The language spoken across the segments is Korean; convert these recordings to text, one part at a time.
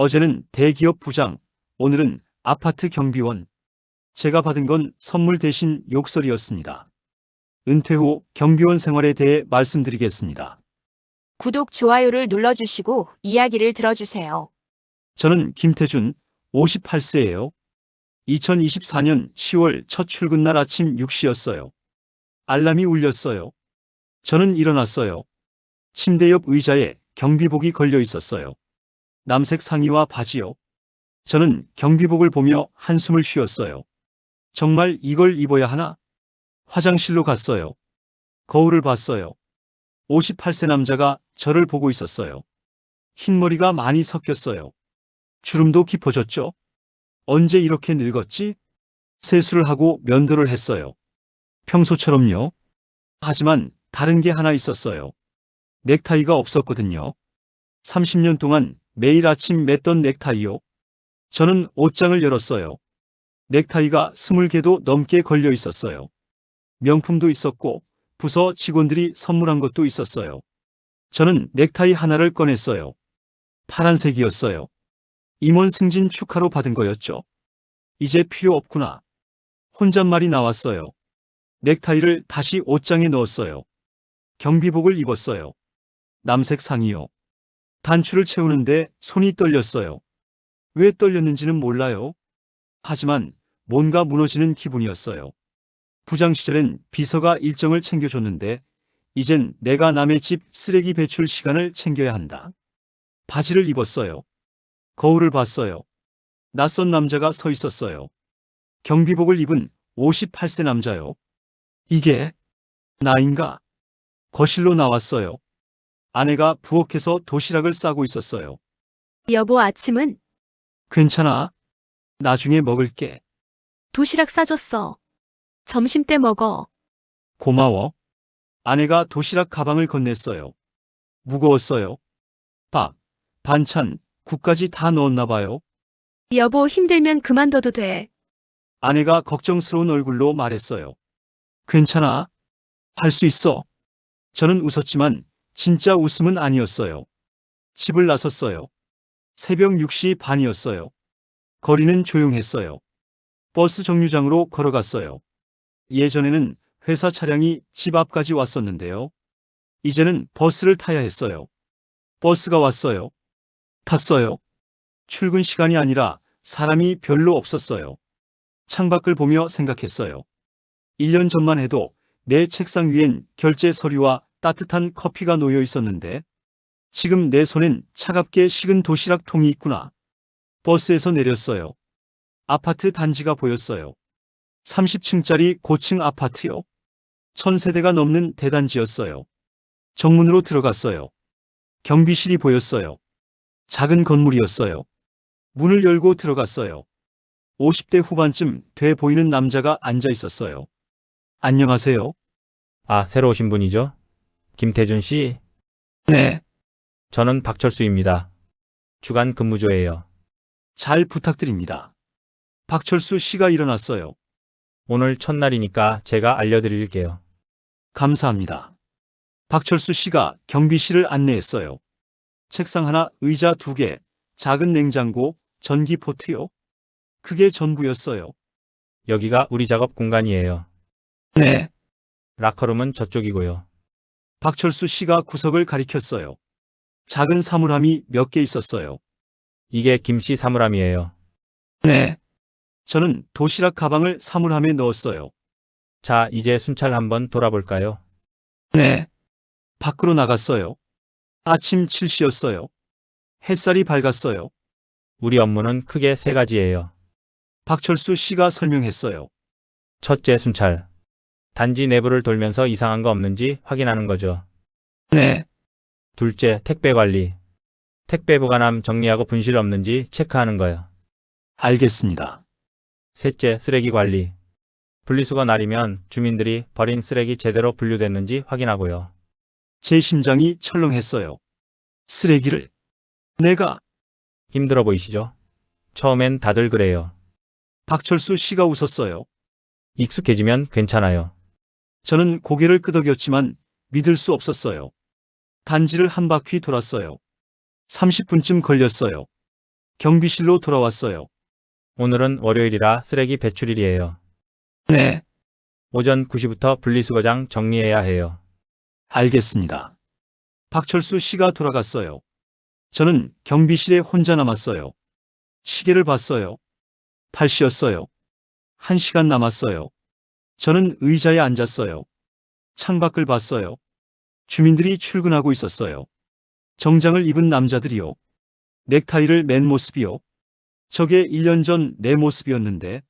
어제는 대기업 부장, 오늘은 아파트 경비원. 제가 받은 건 선물 대신 욕설이었습니다. 은퇴 후 경비원 생활에 대해 말씀드리겠습니다. 구독, 좋아요를 눌러주시고 이야기를 들어주세요. 저는 김태준, 58세예요. 2024년 10월 첫 출근 날 아침 6시였어요. 알람이 울렸어요. 저는 일어났어요. 침대 옆 의자에 경비복이 걸려 있었어요. 남색 상의와 바지요. 저는 경비복을 보며 한숨을 쉬었어요. 정말 이걸 입어야 하나? 화장실로 갔어요. 거울을 봤어요. 58세 남자가 저를 보고 있었어요. 흰머리가 많이 섞였어요. 주름도 깊어졌죠? 언제 이렇게 늙었지? 세수를 하고 면도를 했어요. 평소처럼요. 하지만 다른 게 하나 있었어요. 넥타이가 없었거든요. 30년 동안 매일 아침 맸던 넥타이요. 저는 옷장을 열었어요. 넥타이가 20개도 넘게 걸려 있었어요. 명품도 있었고 부서 직원들이 선물한 것도 있었어요. 저는 넥타이 하나를 꺼냈어요. 파란색이었어요. 임원 승진 축하로 받은 거였죠. 이제 필요 없구나. 혼잣말이 나왔어요. 넥타이를 다시 옷장에 넣었어요. 경비복을 입었어요. 남색 상의요. 단추를 채우는데 손이 떨렸어요. 왜 떨렸는지는 몰라요. 하지만 뭔가 무너지는 기분이었어요. 부장 시절엔 비서가 일정을 챙겨줬는데 이젠 내가 남의 집 쓰레기 배출 시간을 챙겨야 한다. 바지를 입었어요. 거울을 봤어요. 낯선 남자가 서 있었어요. 경비복을 입은 58세 남자요. 이게 나인가? 거실로 나왔어요. 아내가 부엌에서 도시락을 싸고 있었어요. 여보, 아침은? 괜찮아. 나중에 먹을게. 도시락 싸줬어. 점심 때 먹어. 고마워. 아내가 도시락 가방을 건넸어요. 무거웠어요. 밥, 반찬, 국까지 다 넣었나 봐요. 여보, 힘들면 그만둬도 돼. 아내가 걱정스러운 얼굴로 말했어요. 괜찮아. 할 수 있어. 저는 웃었지만 진짜 웃음은 아니었어요. 집을 나섰어요. 새벽 6시 반이었어요. 거리는 조용했어요. 버스 정류장으로 걸어갔어요. 예전에는 회사 차량이 집 앞까지 왔었는데요. 이제는 버스를 타야 했어요. 버스가 왔어요. 탔어요. 출근 시간이 아니라 사람이 별로 없었어요. 창밖을 보며 생각했어요. 1년 전만 해도 내 책상 위엔 결제 서류와 따뜻한 커피가 놓여 있었는데 지금 내 손엔 차갑게 식은 도시락 통이 있구나. 버스에서 내렸어요. 아파트 단지가 보였어요. 30층짜리 고층 아파트요. 1000세대가 넘는 대단지였어요. 정문으로 들어갔어요. 경비실이 보였어요. 작은 건물이었어요. 문을 열고 들어갔어요. 50대 후반쯤 돼 보이는 남자가 앉아 있었어요. 안녕하세요. 아, 새로 오신 분이죠? 김태준 씨? 네. 저는 박철수입니다. 주간 근무조예요. 잘 부탁드립니다. 박철수 씨가 일어났어요. 오늘 첫날이니까 제가 알려드릴게요. 감사합니다. 박철수 씨가 경비실을 안내했어요. 책상 하나, 의자 2개, 작은 냉장고, 전기 포트요. 그게 전부였어요. 여기가 우리 작업 공간이에요. 네. 라커룸은 저쪽이고요. 박철수 씨가 구석을 가리켰어요. 작은 사물함이 몇 개 있었어요. 이게 김씨 사물함이에요. 네. 저는 도시락 가방을 사물함에 넣었어요. 자, 이제 순찰 한번 돌아볼까요? 네. 밖으로 나갔어요. 아침 7시였어요. 햇살이 밝았어요. 우리 업무는 크게 3가지예요. 박철수 씨가 설명했어요. 첫째, 순찰. 단지 내부를 돌면서 이상한 거 없는지 확인하는 거죠. 네. 둘째, 택배 관리. 택배 보관함 정리하고 분실 없는지 체크하는 거요. 알겠습니다. 셋째, 쓰레기 관리. 분리수거 날이면 주민들이 버린 쓰레기 제대로 분류됐는지 확인하고요. 제 심장이 철렁했어요. 쓰레기를 내가. 힘들어 보이시죠? 처음엔 다들 그래요. 박철수 씨가 웃었어요. 익숙해지면 괜찮아요. 저는 고개를 끄덕였지만 믿을 수 없었어요. 단지를 한 바퀴 돌았어요. 30분쯤 걸렸어요. 경비실로 돌아왔어요. 오늘은 월요일이라 쓰레기 배출일이에요. 네, 오전 9시부터 분리수거장 정리해야 해요. 알겠습니다. 박철수 씨가 돌아갔어요. 저는 경비실에 혼자 남았어요. 시계를 봤어요. 8시였어요. 1시간 남았어요. 저는 의자에 앉았어요. 창밖을 봤어요. 주민들이 출근하고 있었어요. 정장을 입은 남자들이요. 넥타이를 맨 모습이요. 저게 1년 전 내 모습이었는데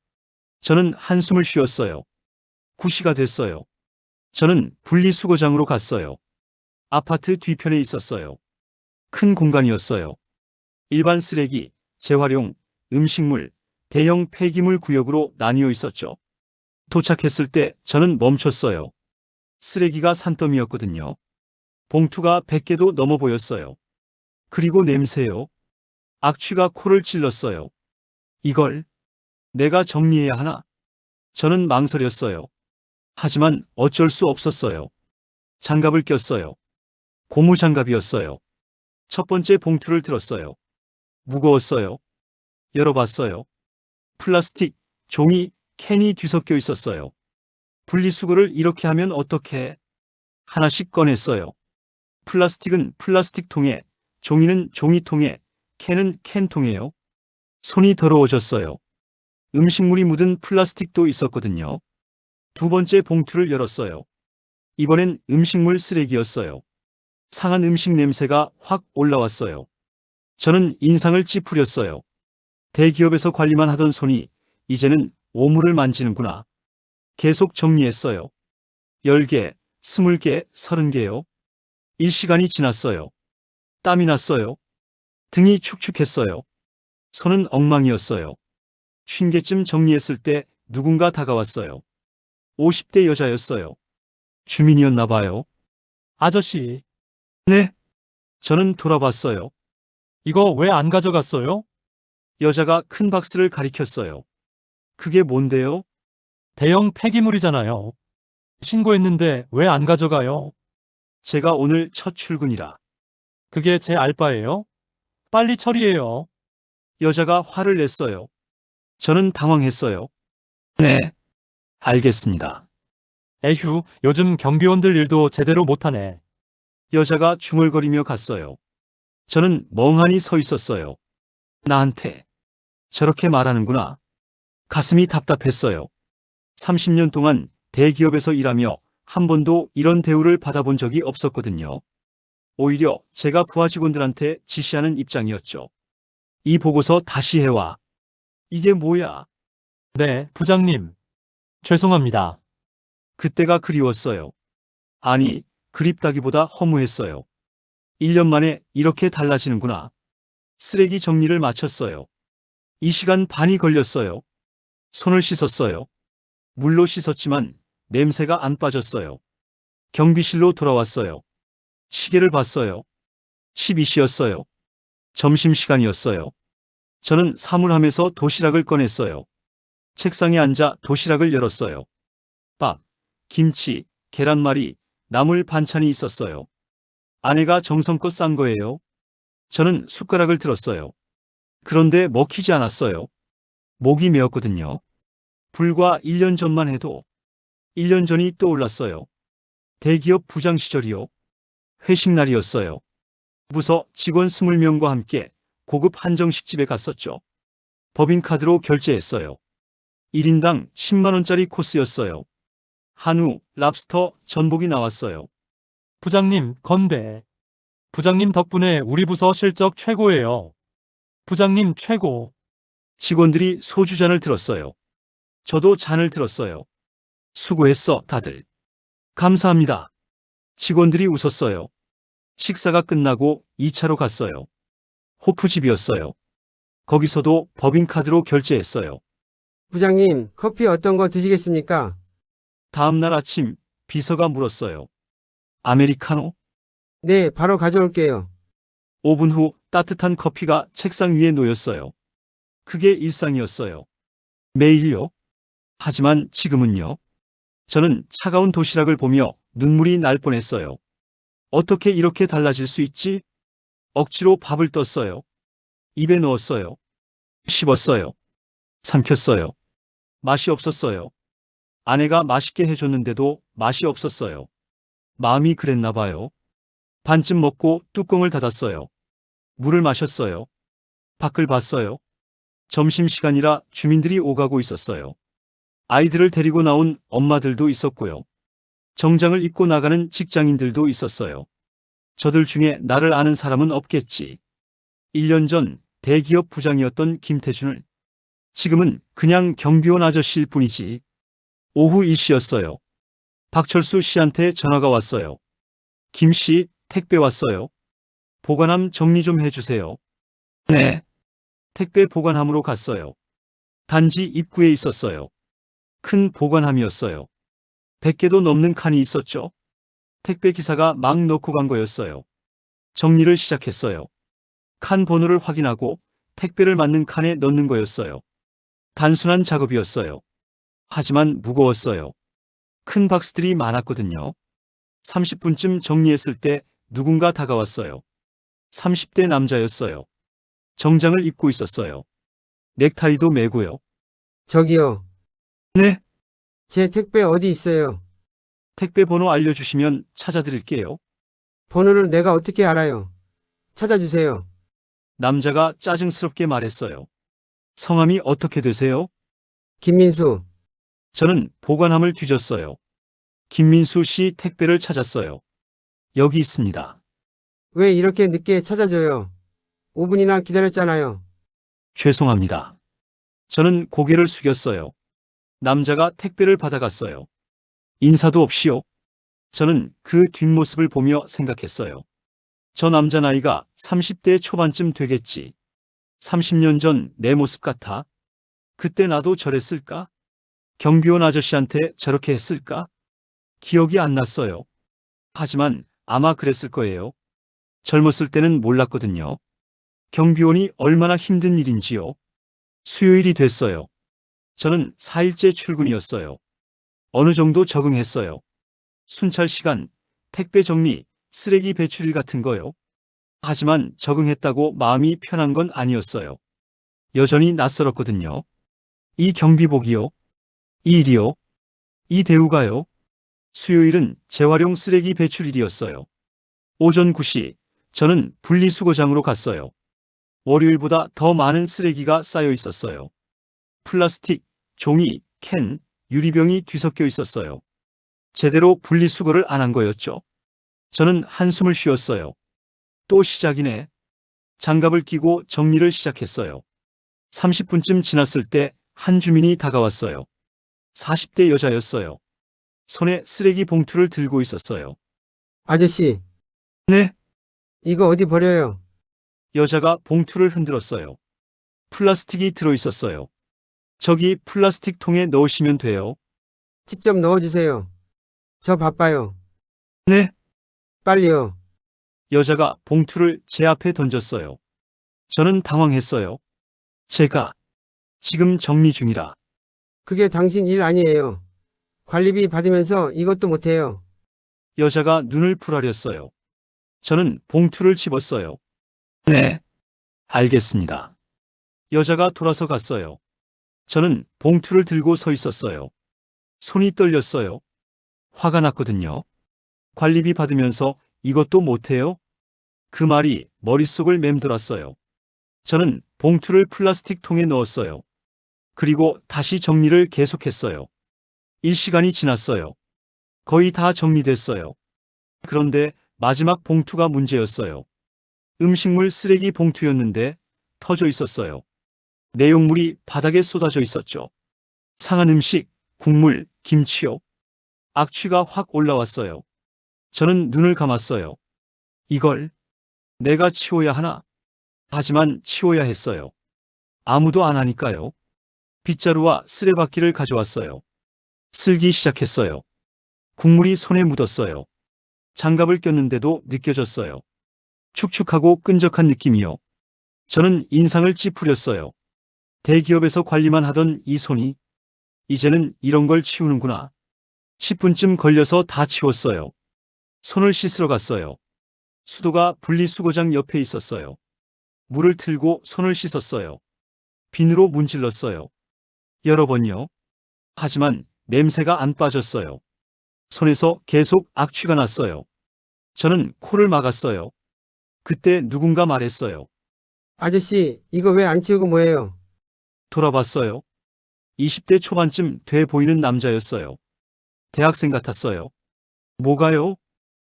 저는 한숨을 쉬었어요. 9시가 됐어요. 저는 분리수거장으로 갔어요. 아파트 뒤편에 있었어요. 큰 공간이었어요. 일반 쓰레기, 재활용, 음식물, 대형 폐기물 구역으로 나뉘어 있었죠. 도착했을 때 저는 멈췄어요. 쓰레기가 산더미였거든요. 봉투가 100개도 넘어 보였어요. 그리고 냄새요. 악취가 코를 찔렀어요. 이걸 내가 정리해야 하나? 저는 망설였어요. 하지만 어쩔 수 없었어요. 장갑을 꼈어요. 고무장갑이었어요. 첫 번째 봉투를 들었어요. 무거웠어요. 열어봤어요. 플라스틱, 종이, 캔이 뒤섞여 있었어요. 분리수거를 이렇게 하면 어떻게? 하나씩 꺼냈어요. 플라스틱은 플라스틱 통에, 종이는 종이통에, 캔은 캔통에요. 손이 더러워졌어요. 음식물이 묻은 플라스틱도 있었거든요. 두 번째 봉투를 열었어요. 이번엔 음식물 쓰레기였어요. 상한 음식 냄새가 확 올라왔어요. 저는 인상을 찌푸렸어요. 대기업에서 관리만 하던 손이 이제는 오물을 만지는구나. 계속 정리했어요. 10개, 20개, 30개요. 1시간이 지났어요. 땀이 났어요. 등이 축축했어요. 손은 엉망이었어요. 50개쯤 정리했을 때 누군가 다가왔어요. 50대 여자였어요. 주민이었나 봐요. 아저씨, 네? 저는 돌아봤어요. 이거 왜 안 가져갔어요? 여자가 큰 박스를 가리켰어요. 그게 뭔데요? 대형 폐기물이잖아요. 신고했는데 왜 안 가져가요? 제가 오늘 첫 출근이라. 그게 제 알바예요? 빨리 처리해요. 여자가 화를 냈어요. 저는 당황했어요. 네, 알겠습니다. 에휴, 요즘 경비원들 일도 제대로 못하네. 여자가 중얼거리며 갔어요. 저는 멍하니 서 있었어요. 나한테 저렇게 말하는구나. 가슴이 답답했어요. 30년 동안 대기업에서 일하며 한 번도 이런 대우를 받아본 적이 없었거든요. 오히려 제가 부하 직원들한테 지시하는 입장이었죠. 이 보고서 다시 해와. 이게 뭐야? 네, 부장님. 죄송합니다. 그때가 그리웠어요. 아니, 그립다기보다 허무했어요. 1년 만에 이렇게 달라지는구나. 쓰레기 정리를 마쳤어요. 2시간 반이 걸렸어요. 손을 씻었어요. 물로 씻었지만 냄새가 안 빠졌어요. 경비실로 돌아왔어요. 시계를 봤어요. 12시였어요. 점심시간이었어요. 저는 사물함에서 도시락을 꺼냈어요. 책상에 앉아 도시락을 열었어요. 밥, 김치, 계란말이, 나물 반찬이 있었어요. 아내가 정성껏 싼 거예요. 저는 숟가락을 들었어요. 그런데 먹히지 않았어요. 목이 메었거든요. 불과 1년 전만 해도 1년 전이 떠올랐어요. 대기업 부장 시절이요. 회식 날이었어요. 부서 직원 20명과 함께 고급 한정식집에 갔었죠. 법인카드로 결제했어요. 1인당 10만 원짜리 코스였어요. 한우, 랍스터, 전복이 나왔어요. 부장님, 건배. 부장님 덕분에 우리 부서 실적 최고예요. 부장님 최고. 직원들이 소주잔을 들었어요. 저도 잔을 들었어요. 수고했어, 다들. 감사합니다. 직원들이 웃었어요. 식사가 끝나고 2차로 갔어요. 호프집이었어요. 거기서도 법인카드로 결제했어요. 부장님, 커피 어떤 거 드시겠습니까? 다음날 아침 비서가 물었어요. 아메리카노? 네, 바로 가져올게요. 5분 후 따뜻한 커피가 책상 위에 놓였어요. 그게 일상이었어요. 매일요? 하지만 지금은요? 저는 차가운 도시락을 보며 눈물이 날 뻔했어요. 어떻게 이렇게 달라질 수 있지? 억지로 밥을 떴어요. 입에 넣었어요. 씹었어요. 삼켰어요. 맛이 없었어요. 아내가 맛있게 해줬는데도 맛이 없었어요. 마음이 그랬나 봐요. 반쯤 먹고 뚜껑을 닫았어요. 물을 마셨어요. 밖을 봤어요. 점심시간이라 주민들이 오가고 있었어요. 아이들을 데리고 나온 엄마들도 있었고요. 정장을 입고 나가는 직장인들도 있었어요. 저들 중에 나를 아는 사람은 없겠지. 1년 전 대기업 부장이었던 김태준을 지금은 그냥 경비원 아저씨일 뿐이지. 오후 1시였어요. 박철수 씨한테 전화가 왔어요. 김 씨, 택배 왔어요. 보관함 정리 좀 해주세요. 네. 택배 보관함으로 갔어요. 단지 입구에 있었어요. 큰 보관함이었어요. 100개도 넘는 칸이 있었죠. 택배 기사가 막 넣고 간 거였어요. 정리를 시작했어요. 칸 번호를 확인하고 택배를 맞는 칸에 넣는 거였어요. 단순한 작업이었어요. 하지만 무거웠어요. 큰 박스들이 많았거든요. 30분쯤 정리했을 때 누군가 다가왔어요. 30대 남자였어요. 정장을 입고 있었어요. 넥타이도 매고요. 저기요. 네, 제 택배 어디 있어요? 택배 번호 알려주시면 찾아드릴게요. 번호를 내가 어떻게 알아요? 찾아주세요. 남자가 짜증스럽게 말했어요. 성함이 어떻게 되세요? 김민수. 저는 보관함을 뒤졌어요. 김민수 씨 택배를 찾았어요. 여기 있습니다. 왜 이렇게 늦게 찾아줘요? 5분이나 기다렸잖아요. 죄송합니다. 저는 고개를 숙였어요. 남자가 택배를 받아갔어요. 인사도 없이요. 저는 그 뒷모습을 보며 생각했어요. 저 남자 나이가 30대 초반쯤 되겠지. 30년 전 내 모습 같아. 그때 나도 저랬을까? 경비원 아저씨한테 저렇게 했을까? 기억이 안 났어요. 하지만 아마 그랬을 거예요. 젊었을 때는 몰랐거든요. 경비원이 얼마나 힘든 일인지요. 수요일이 됐어요. 저는 4일째 출근이었어요. 어느 정도 적응했어요. 순찰 시간, 택배 정리, 쓰레기 배출일 같은 거요. 하지만 적응했다고 마음이 편한 건 아니었어요. 여전히 낯설었거든요. 이 경비복이요. 이 일이요. 이 대우가요. 수요일은 재활용 쓰레기 배출일이었어요. 오전 9시, 저는 분리수거장으로 갔어요. 월요일보다 더 많은 쓰레기가 쌓여 있었어요. 플라스틱, 종이, 캔, 유리병이 뒤섞여 있었어요. 제대로 분리수거를 안 한 거였죠. 저는 한숨을 쉬었어요. 또 시작이네. 장갑을 끼고 정리를 시작했어요. 30분쯤 지났을 때 한 주민이 다가왔어요. 40대 여자였어요. 손에 쓰레기 봉투를 들고 있었어요. 아저씨, 네? 이거 어디 버려요? 여자가 봉투를 흔들었어요. 플라스틱이 들어있었어요. 저기 플라스틱 통에 넣으시면 돼요. 직접 넣어주세요. 저 바빠요. 네? 빨리요. 여자가 봉투를 제 앞에 던졌어요. 저는 당황했어요. 제가 지금 정리 중이라. 그게 당신 일 아니에요. 관리비 받으면서 이것도 못해요. 여자가 눈을 부라렸어요. 저는 봉투를 집었어요. 네, 알겠습니다. 여자가 돌아서 갔어요. 저는 봉투를 들고 서 있었어요. 손이 떨렸어요. 화가 났거든요. 관리비 받으면서 이것도 못해요? 그 말이 머릿속을 맴돌았어요. 저는 봉투를 플라스틱 통에 넣었어요. 그리고 다시 정리를 계속했어요. 1시간이 지났어요. 거의 다 정리됐어요. 그런데 마지막 봉투가 문제였어요. 음식물 쓰레기 봉투였는데 터져 있었어요. 내용물이 바닥에 쏟아져 있었죠. 상한 음식, 국물, 김치요. 악취가 확 올라왔어요. 저는 눈을 감았어요. 이걸 내가 치워야 하나? 하지만 치워야 했어요. 아무도 안 하니까요. 빗자루와 쓰레받기를 가져왔어요. 쓸기 시작했어요. 국물이 손에 묻었어요. 장갑을 꼈는데도 느껴졌어요. 축축하고 끈적한 느낌이요. 저는 인상을 찌푸렸어요. 대기업에서 관리만 하던 이 손이 이제는 이런 걸 치우는구나. 10분쯤 걸려서 다 치웠어요. 손을 씻으러 갔어요. 수도가 분리수거장 옆에 있었어요. 물을 틀고 손을 씻었어요. 비누로 문질렀어요. 여러 번요. 하지만 냄새가 안 빠졌어요. 손에서 계속 악취가 났어요. 저는 코를 막았어요. 그때 누군가 말했어요. 아저씨, 이거 왜 안 치우고 뭐해요? 돌아봤어요. 20대 초반쯤 돼 보이는 남자였어요. 대학생 같았어요. 뭐가요?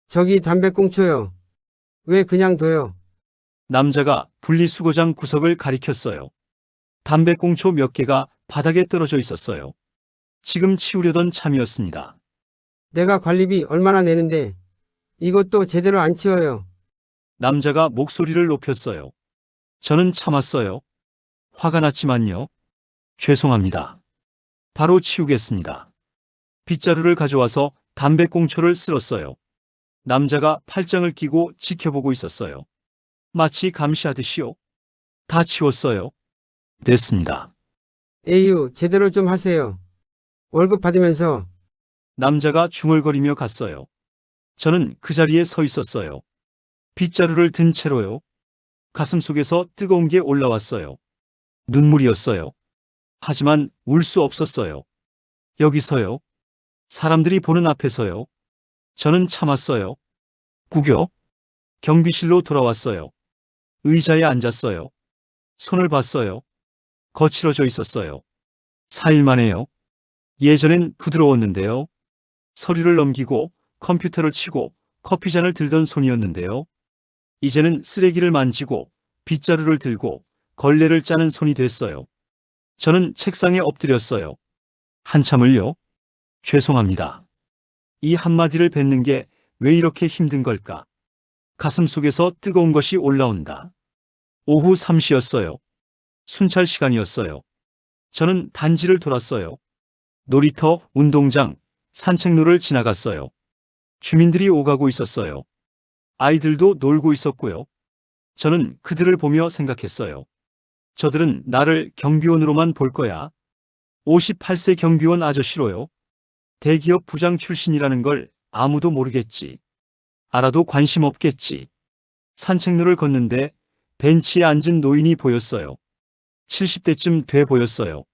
저기 담배꽁초요. 왜 그냥 둬요? 남자가 분리수거장 구석을 가리켰어요. 담배꽁초 몇 개가 바닥에 떨어져 있었어요. 지금 치우려던 참이었습니다. 내가 관리비 얼마나 내는데 이것도 제대로 안 치워요. 남자가 목소리를 높였어요. 저는 참았어요. 화가 났지만요. 죄송합니다. 바로 치우겠습니다. 빗자루를 가져와서 담배꽁초를 쓸었어요. 남자가 팔짱을 끼고 지켜보고 있었어요. 마치 감시하듯이요. 다 치웠어요. 됐습니다. 에휴, 제대로 좀 하세요. 월급 받으면서. 남자가 중얼거리며 갔어요. 저는 그 자리에 서 있었어요. 빗자루를 든 채로요. 가슴 속에서 뜨거운 게 올라왔어요. 눈물이었어요. 하지만 울 수 없었어요. 여기서요. 사람들이 보는 앞에서요. 저는 참았어요. 구겨. 경비실로 돌아왔어요. 의자에 앉았어요. 손을 봤어요. 거칠어져 있었어요. 4일 만에요. 예전엔 부드러웠는데요. 서류를 넘기고 컴퓨터를 치고 커피잔을 들던 손이었는데요. 이제는 쓰레기를 만지고 빗자루를 들고 걸레를 짜는 손이 됐어요. 저는 책상에 엎드렸어요. 한참을요. 죄송합니다. 이 한마디를 뱉는 게 왜 이렇게 힘든 걸까? 가슴 속에서 뜨거운 것이 올라온다. 오후 3시였어요. 순찰 시간이었어요. 저는 단지를 돌았어요. 놀이터, 운동장, 산책로를 지나갔어요. 주민들이 오가고 있었어요. 아이들도 놀고 있었고요. 저는 그들을 보며 생각했어요. 저들은 나를 경비원으로만 볼 거야. 58세 경비원 아저씨로요. 대기업 부장 출신이라는 걸 아무도 모르겠지. 알아도 관심 없겠지. 산책로를 걷는데 벤치에 앉은 노인이 보였어요. 70대쯤 돼 보였어요.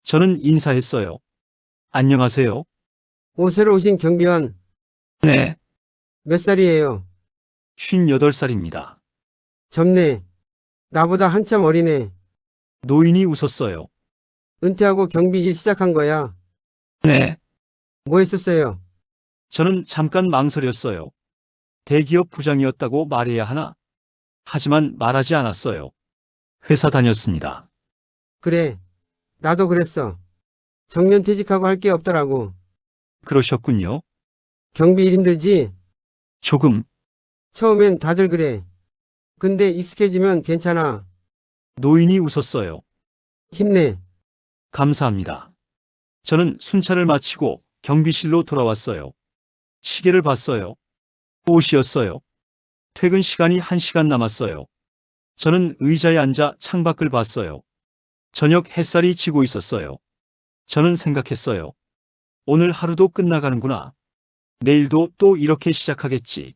저는 인사했어요. 안녕하세요. 새로 오신 경비원 네, 몇 살이에요? 58살입니다. 젊네. 나보다 한참 어리네. 노인이 웃었어요. 은퇴하고 경비 일 시작한 거야. 네. 뭐 했었어요? 저는 잠깐 망설였어요. 대기업 부장이었다고 말해야 하나? 하지만 말하지 않았어요. 회사 다녔습니다. 그래. 나도 그랬어. 정년퇴직하고 할 게 없더라고. 그러셨군요. 경비 일 힘들지? 조금. 처음엔 다들 그래. 근데 익숙해지면 괜찮아. 노인이 웃었어요. 힘내. 감사합니다. 저는 순찰을 마치고 경비실로 돌아왔어요. 시계를 봤어요. 5시였어요. 퇴근 시간이 1시간 남았어요. 저는 의자에 앉아 창밖을 봤어요. 저녁 햇살이 지고 있었어요. 저는 생각했어요. 오늘 하루도 끝나가는구나. 내일도 또 이렇게 시작하겠지.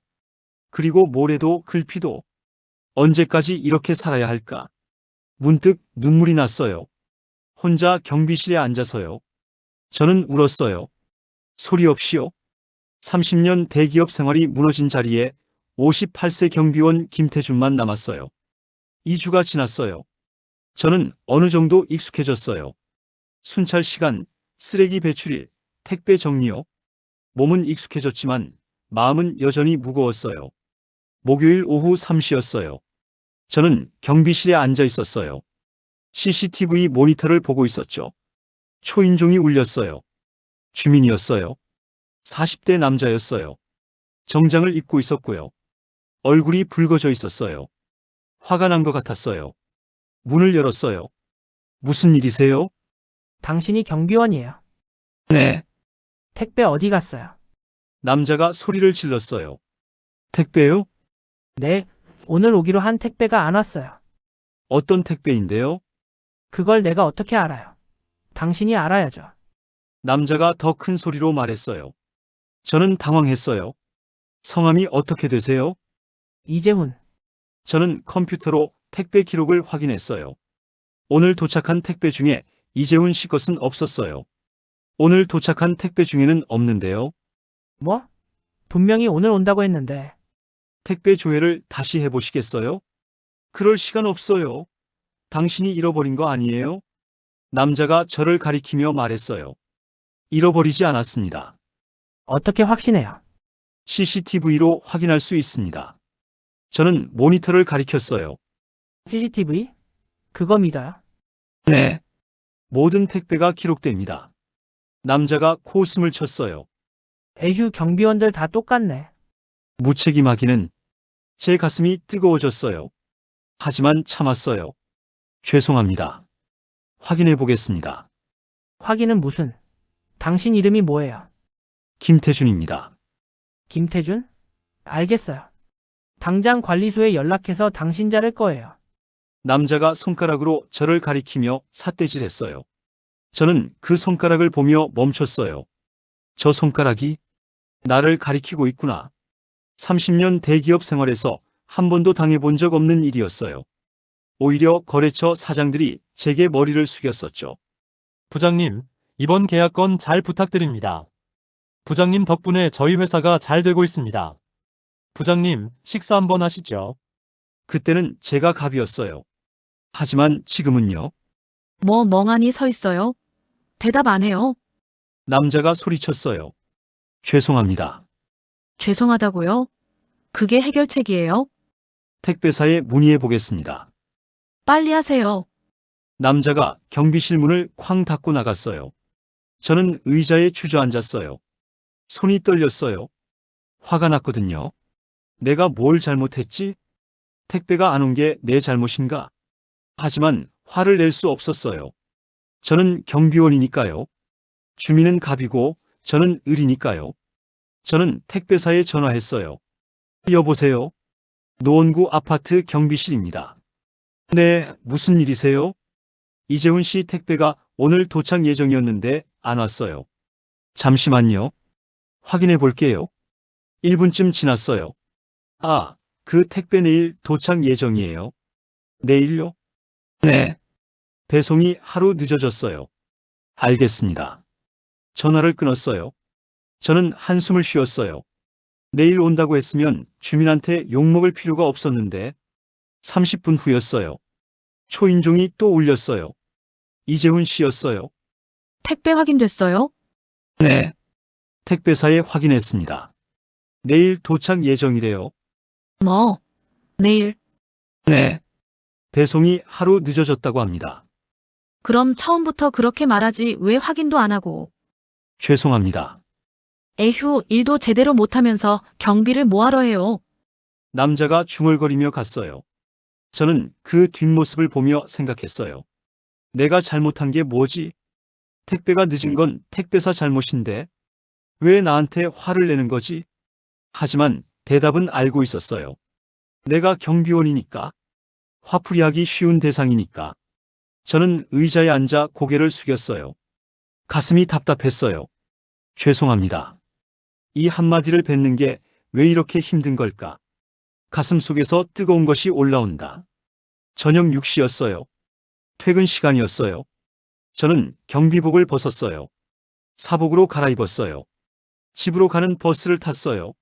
그리고 모레도 글피도. 언제까지 이렇게 살아야 할까? 문득 눈물이 났어요. 혼자 경비실에 앉아서요. 저는 울었어요. 소리 없이요. 30년 대기업 생활이 무너진 자리에 58세 경비원 김태준만 남았어요. 2주가 지났어요. 저는 어느 정도 익숙해졌어요. 순찰 시간, 쓰레기 배출일, 택배 정리요. 몸은 익숙해졌지만 마음은 여전히 무거웠어요. 목요일 오후 3시였어요. 저는 경비실에 앉아 있었어요. CCTV 모니터를 보고 있었죠. 초인종이 울렸어요. 주민이었어요. 40대 남자였어요. 정장을 입고 있었고요. 얼굴이 붉어져 있었어요. 화가 난 것 같았어요. 문을 열었어요. 무슨 일이세요? 당신이 경비원이에요. 네. 택배 어디 갔어요? 남자가 소리를 질렀어요. 택배요? 네, 오늘 오기로 한 택배가 안 왔어요. 어떤 택배인데요? 그걸 내가 어떻게 알아요? 당신이 알아야죠. 남자가 더 큰 소리로 말했어요. 저는 당황했어요. 성함이 어떻게 되세요? 이재훈, 저는 컴퓨터로 택배 기록을 확인했어요. 오늘 도착한 택배 중에 이재훈 씨 것은 없었어요. 오늘 도착한 택배 중에는 없는데요. 뭐? 분명히 오늘 온다고 했는데. 택배 조회를 다시 해보시겠어요? 그럴 시간 없어요. 당신이 잃어버린 거 아니에요? 남자가 저를 가리키며 말했어요. 잃어버리지 않았습니다. 어떻게 확신해요? CCTV로 확인할 수 있습니다. 저는 모니터를 가리켰어요. CCTV? 그거 믿어요? 네. 모든 택배가 기록됩니다. 남자가 코웃음을 쳤어요. 에휴, 경비원들 다 똑같네. 무책임하기는 제 가슴이 뜨거워졌어요. 하지만 참았어요. 죄송합니다. 확인해 보겠습니다. 확인은 무슨? 당신 이름이 뭐예요? 김태준입니다. 김태준? 알겠어요. 당장 관리소에 연락해서 당신 자를 거예요. 남자가 손가락으로 저를 가리키며 삿대질했어요. 저는 그 손가락을 보며 멈췄어요. 저 손가락이 나를 가리키고 있구나. 30년 대기업 생활에서 한 번도 당해본 적 없는 일이었어요. 오히려 거래처 사장들이 제게 머리를 숙였었죠. 부장님, 이번 계약건 잘 부탁드립니다. 부장님 덕분에 저희 회사가 잘 되고 있습니다. 부장님, 식사 한번 하시죠. 그때는 제가 갑이었어요. 하지만 지금은요. 뭐 멍하니 서 있어요? 대답 안 해요. 남자가 소리쳤어요. 죄송합니다. 죄송하다고요? 그게 해결책이에요? 택배사에 문의해 보겠습니다. 빨리 하세요. 남자가 경비실 문을 쾅 닫고 나갔어요. 저는 의자에 주저앉았어요. 손이 떨렸어요. 화가 났거든요. 내가 뭘 잘못했지? 택배가 안 온 게 내 잘못인가? 하지만 화를 낼 수 없었어요. 저는 경비원이니까요. 주민은 갑이고 저는 을이니까요. 저는 택배사에 전화했어요. 여보세요? 노원구 아파트 경비실입니다. 네, 무슨 일이세요? 이재훈 씨 택배가 오늘 도착 예정이었는데 안 왔어요. 잠시만요. 확인해 볼게요. 1분쯤 지났어요. 아, 그 택배 내일 도착 예정이에요. 내일요? 네. 배송이 하루 늦어졌어요. 알겠습니다. 전화를 끊었어요. 저는 한숨을 쉬었어요. 내일 온다고 했으면 주민한테 욕먹을 필요가 없었는데 30분 후였어요. 초인종이 또 울렸어요. 이재훈 씨였어요. 택배 확인됐어요? 네. 택배사에 확인했습니다. 내일 도착 예정이래요. 뭐? 내일. 네. 배송이 하루 늦어졌다고 합니다. 그럼 처음부터 그렇게 말하지 왜 확인도 안 하고. 죄송합니다. 에휴, 일도 제대로 못하면서 경비를 뭐하러 해요? 남자가 중얼거리며 갔어요. 저는 그 뒷모습을 보며 생각했어요. 내가 잘못한 게 뭐지? 택배가 늦은 건 택배사 잘못인데 왜 나한테 화를 내는 거지? 하지만 대답은 알고 있었어요. 내가 경비원이니까. 화풀이하기 쉬운 대상이니까. 저는 의자에 앉아 고개를 숙였어요. 가슴이 답답했어요. 죄송합니다. 이 한마디를 뱉는 게 왜 이렇게 힘든 걸까? 가슴 속에서 뜨거운 것이 올라온다. 저녁 6시였어요. 퇴근 시간이었어요. 저는 경비복을 벗었어요. 사복으로 갈아입었어요. 집으로 가는 버스를 탔어요.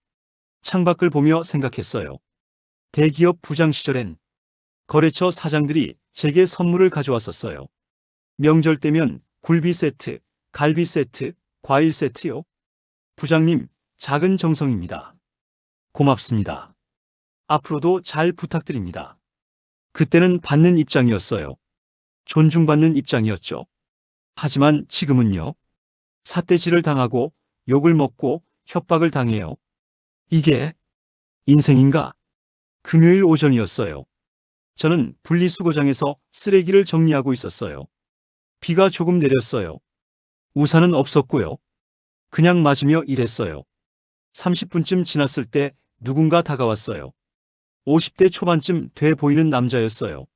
창밖을 보며 생각했어요. 대기업 부장 시절엔 거래처 사장들이 제게 선물을 가져왔었어요. 명절 때면 굴비 세트, 갈비 세트, 과일 세트요. 부장님, 작은 정성입니다. 고맙습니다. 앞으로도 잘 부탁드립니다. 그때는 받는 입장이었어요. 존중받는 입장이었죠. 하지만 지금은요. 삿대질을 당하고 욕을 먹고 협박을 당해요. 이게 인생인가? 금요일 오전이었어요. 저는 분리수거장에서 쓰레기를 정리하고 있었어요. 비가 조금 내렸어요. 우산은 없었고요. 그냥 맞으며 일했어요. 30분쯤 지났을 때 누군가 다가왔어요. 50대 초반쯤 돼 보이는 남자였어요.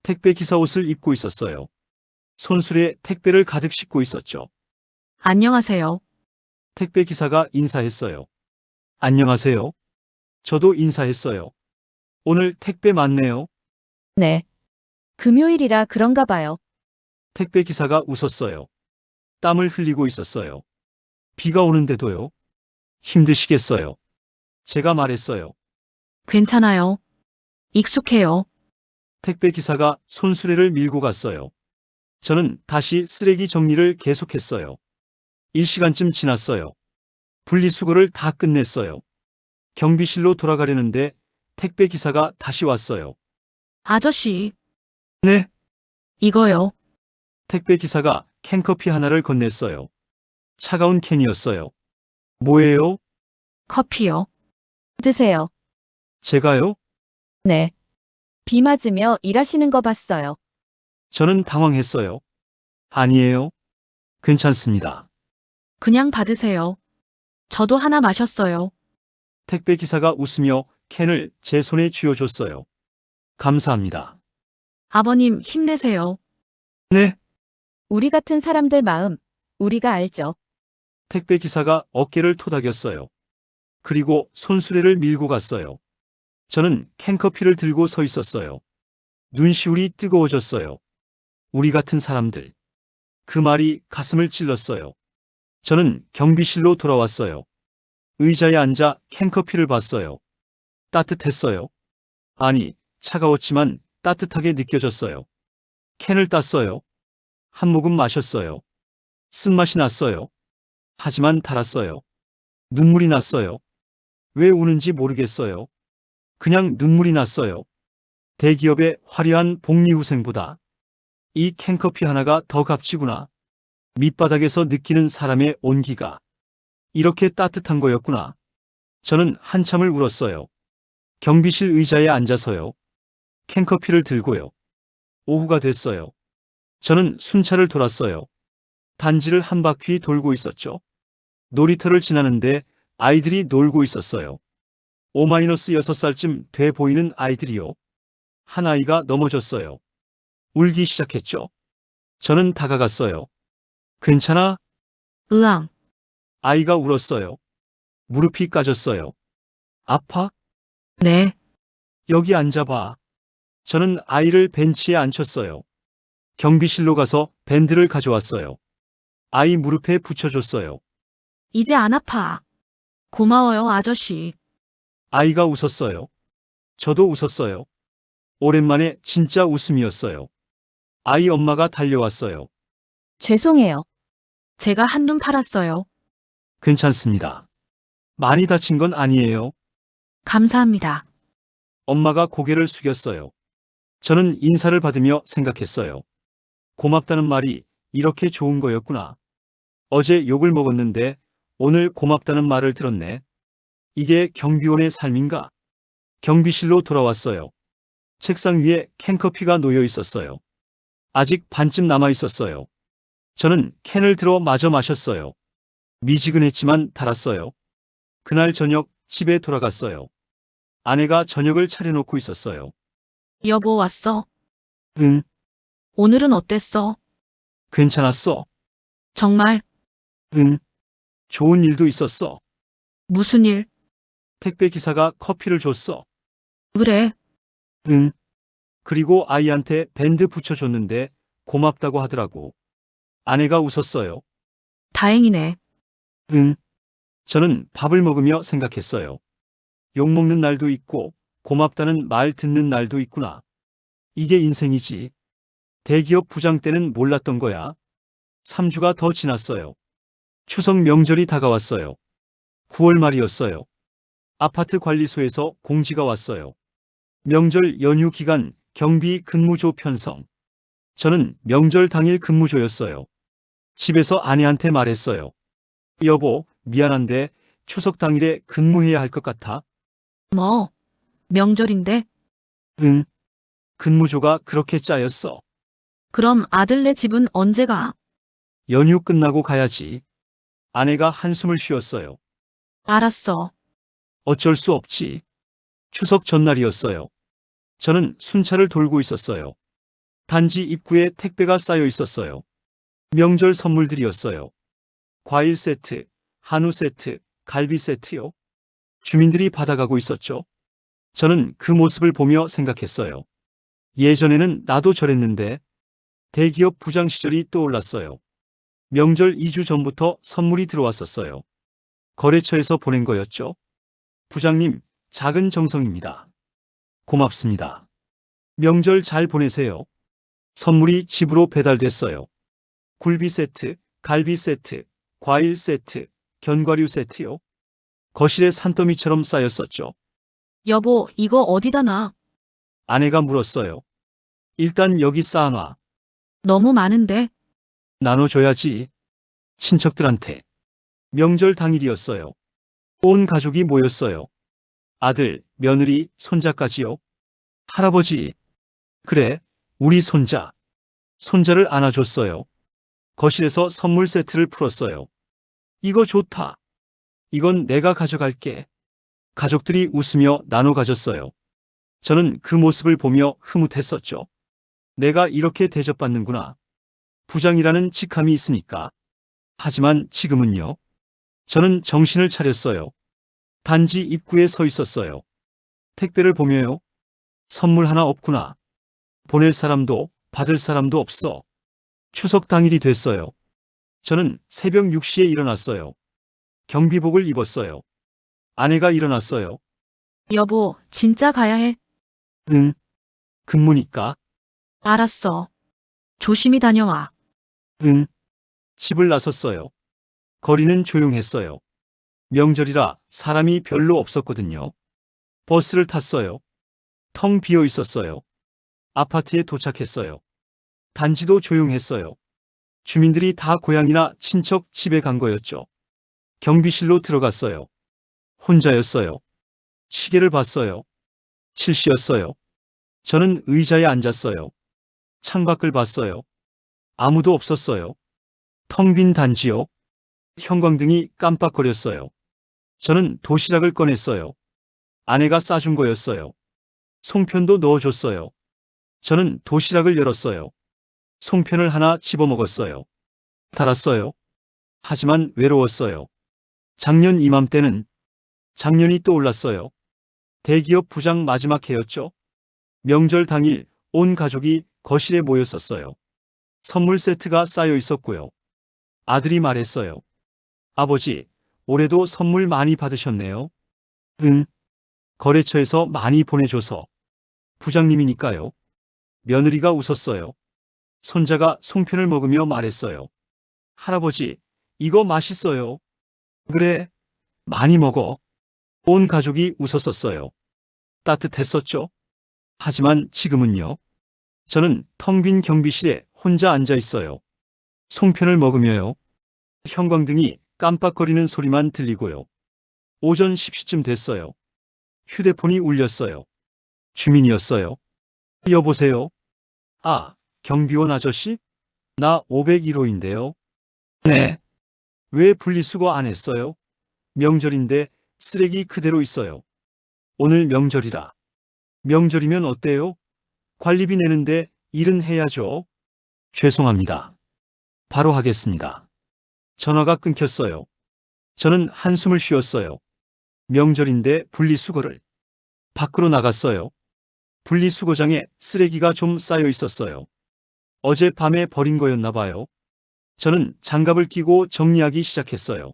택배 기사 옷을 입고 있었어요. 손수레 택배를 가득 싣고 있었죠. 안녕하세요. 택배 기사가 인사했어요. 안녕하세요. 저도 인사했어요. 오늘 택배 많네요. 네. 금요일이라 그런가 봐요. 택배 기사가 웃었어요. 땀을 흘리고 있었어요. 비가 오는데도요. 힘드시겠어요. 제가 말했어요. 괜찮아요. 익숙해요. 택배 기사가 손수레를 밀고 갔어요. 저는 다시 쓰레기 정리를 계속했어요. 1시간쯤 지났어요. 분리수거를 다 끝냈어요. 경비실로 돌아가려는데 택배 기사가 다시 왔어요. 아저씨, 네? 이거요. 택배 기사가 캔커피 하나를 건넸어요. 차가운 캔이었어요. 뭐예요? 커피요. 드세요. 제가요? 네. 비 맞으며 일하시는 거 봤어요. 저는 당황했어요. 아니에요. 괜찮습니다. 그냥 받으세요. 저도 하나 마셨어요. 택배 기사가 웃으며 캔을 제 손에 쥐어줬어요. 감사합니다. 아버님, 힘내세요. 네? 우리 같은 사람들 마음, 우리가 알죠. 택배 기사가 어깨를 토닥였어요. 그리고 손수레를 밀고 갔어요. 저는 캔커피를 들고 서 있었어요. 눈시울이 뜨거워졌어요. 우리 같은 사람들. 그 말이 가슴을 찔렀어요. 저는 경비실로 돌아왔어요. 의자에 앉아 캔커피를 봤어요. 따뜻했어요. 아니, 차가웠지만 따뜻하게 느껴졌어요. 캔을 땄어요. 한 모금 마셨어요. 쓴맛이 났어요. 하지만 달았어요. 눈물이 났어요. 왜 우는지 모르겠어요. 그냥 눈물이 났어요. 대기업의 화려한 복리후생보다 이 캔커피 하나가 더 값지구나. 밑바닥에서 느끼는 사람의 온기가 이렇게 따뜻한 거였구나. 저는 한참을 울었어요. 경비실 의자에 앉아서요. 캔커피를 들고요. 오후가 됐어요. 저는 순찰을 돌았어요. 단지를 한 바퀴 돌고 있었죠. 놀이터를 지나는데 아이들이 놀고 있었어요. 5-6살쯤 돼 보이는 아이들이요. 한 아이가 넘어졌어요. 울기 시작했죠. 저는 다가갔어요. 괜찮아? 으앙. 아이가 울었어요. 무릎이 까졌어요. 아파? 네. 여기 앉아봐. 저는 아이를 벤치에 앉혔어요. 경비실로 가서 밴드를 가져왔어요. 아이 무릎에 붙여줬어요. 이제 안 아파. 고마워요, 아저씨. 아이가 웃었어요. 저도 웃었어요. 오랜만에 진짜 웃음이었어요. 아이 엄마가 달려왔어요. 죄송해요. 제가 한눈 팔았어요. 괜찮습니다. 많이 다친 건 아니에요. 감사합니다. 엄마가 고개를 숙였어요. 저는 인사를 받으며 생각했어요. 고맙다는 말이 이렇게 좋은 거였구나. 어제 욕을 먹었는데 오늘 고맙다는 말을 들었네. 이게 경비원의 삶인가? 경비실로 돌아왔어요. 책상 위에 캔커피가 놓여 있었어요. 아직 반쯤 남아 있었어요. 저는 캔을 들어 마저 마셨어요. 미지근했지만 달았어요. 그날 저녁 집에 돌아갔어요. 아내가 저녁을 차려놓고 있었어요. 여보 왔어? 응, 오늘은 어땠어? 괜찮았어. 정말? 응, 좋은 일도 있었어. 무슨 일? 택배 기사가 커피를 줬어. 그래. 응. 그리고 아이한테 밴드 붙여줬는데 고맙다고 하더라고. 아내가 웃었어요. 다행이네. 응. 저는 밥을 먹으며 생각했어요. 욕먹는 날도 있고 고맙다는 말 듣는 날도 있구나. 이게 인생이지. 대기업 부장 때는 몰랐던 거야. 3주가 더 지났어요. 추석 명절이 다가왔어요. 9월 말이었어요. 아파트 관리소에서 공지가 왔어요. 명절 연휴 기간 경비 근무조 편성. 저는 명절 당일 근무조였어요. 집에서 아내한테 말했어요. 여보, 미안한데 추석 당일에 근무해야 할 것 같아. 뭐? 명절인데? 응. 근무조가 그렇게 짜였어. 그럼 아들네 집은 언제 가? 연휴 끝나고 가야지. 아내가 한숨을 쉬었어요. 알았어. 어쩔 수 없지. 추석 전날이었어요. 저는 순찰을 돌고 있었어요. 단지 입구에 택배가 쌓여 있었어요. 명절 선물들이었어요. 과일 세트, 한우 세트, 갈비 세트요. 주민들이 받아가고 있었죠. 저는 그 모습을 보며 생각했어요. 예전에는 나도 저랬는데 대기업 부장 시절이 떠올랐어요. 명절 2주 전부터 선물이 들어왔었어요. 거래처에서 보낸 거였죠. 부장님, 작은 정성입니다. 고맙습니다. 명절 잘 보내세요. 선물이 집으로 배달됐어요. 굴비 세트, 갈비 세트, 과일 세트, 견과류 세트요. 거실에 산더미처럼 쌓였었죠. 여보, 이거 어디다 놔? 아내가 물었어요. 일단 여기 쌓아놔. 너무 많은데. 나눠줘야지. 친척들한테. 명절 당일이었어요. 온 가족이 모였어요. 아들, 며느리, 손자까지요. 할아버지. 그래, 우리 손자. 손자를 안아줬어요. 거실에서 선물 세트를 풀었어요. 이거 좋다. 이건 내가 가져갈게. 가족들이 웃으며 나눠 가졌어요. 저는 그 모습을 보며 흐뭇했었죠. 내가 이렇게 대접받는구나. 부장이라는 직함이 있으니까. 하지만 지금은요. 저는 정신을 차렸어요. 단지 입구에 서 있었어요. 택배를 보며요. 선물 하나 없구나. 보낼 사람도 받을 사람도 없어. 추석 당일이 됐어요. 저는 새벽 6시에 일어났어요. 경비복을 입었어요. 아내가 일어났어요. 여보, 진짜 가야 해. 응. 근무니까. 알았어. 조심히 다녀와. 응. 집을 나섰어요. 거리는 조용했어요. 명절이라 사람이 별로 없었거든요. 버스를 탔어요. 텅 비어 있었어요. 아파트에 도착했어요. 단지도 조용했어요. 주민들이 다 고향이나 친척 집에 간 거였죠. 경비실로 들어갔어요. 혼자였어요. 시계를 봤어요. 7시였어요. 저는 의자에 앉았어요. 창밖을 봤어요. 아무도 없었어요. 텅 빈 단지요. 형광등이 깜빡거렸어요. 저는 도시락을 꺼냈어요. 아내가 싸준 거였어요. 송편도 넣어줬어요. 저는 도시락을 열었어요. 송편을 하나 집어먹었어요. 달았어요. 하지만 외로웠어요. 작년 이맘때는 작년이 떠올랐어요. 대기업 부장 마지막 해였죠. 명절 당일 온 가족이 거실에 모였었어요. 선물 세트가 쌓여 있었고요. 아들이 말했어요. 아버지, 올해도 선물 많이 받으셨네요. 응. 거래처에서 많이 보내줘서. 부장님이니까요. 며느리가 웃었어요. 손자가 송편을 먹으며 말했어요. 할아버지, 이거 맛있어요. 그래, 많이 먹어. 온 가족이 웃었었어요. 따뜻했었죠. 하지만 지금은요. 저는 텅 빈 경비실에 혼자 앉아 있어요. 송편을 먹으며요. 형광등이 깜빡거리는 소리만 들리고요. 오전 10시쯤 됐어요. 휴대폰이 울렸어요. 주민이었어요. 여보세요? 아, 경비원 아저씨? 나 501호인데요. 네. 왜 분리수거 안 했어요? 명절인데 쓰레기 그대로 있어요. 오늘 명절이라. 명절이면 어때요? 관리비 내는데 일은 해야죠. 죄송합니다. 바로 하겠습니다. 전화가 끊겼어요. 저는 한숨을 쉬었어요. 명절인데 분리수거를. 밖으로 나갔어요. 분리수거장에 쓰레기가 좀 쌓여 있었어요. 어젯밤에 버린 거였나 봐요. 저는 장갑을 끼고 정리하기 시작했어요.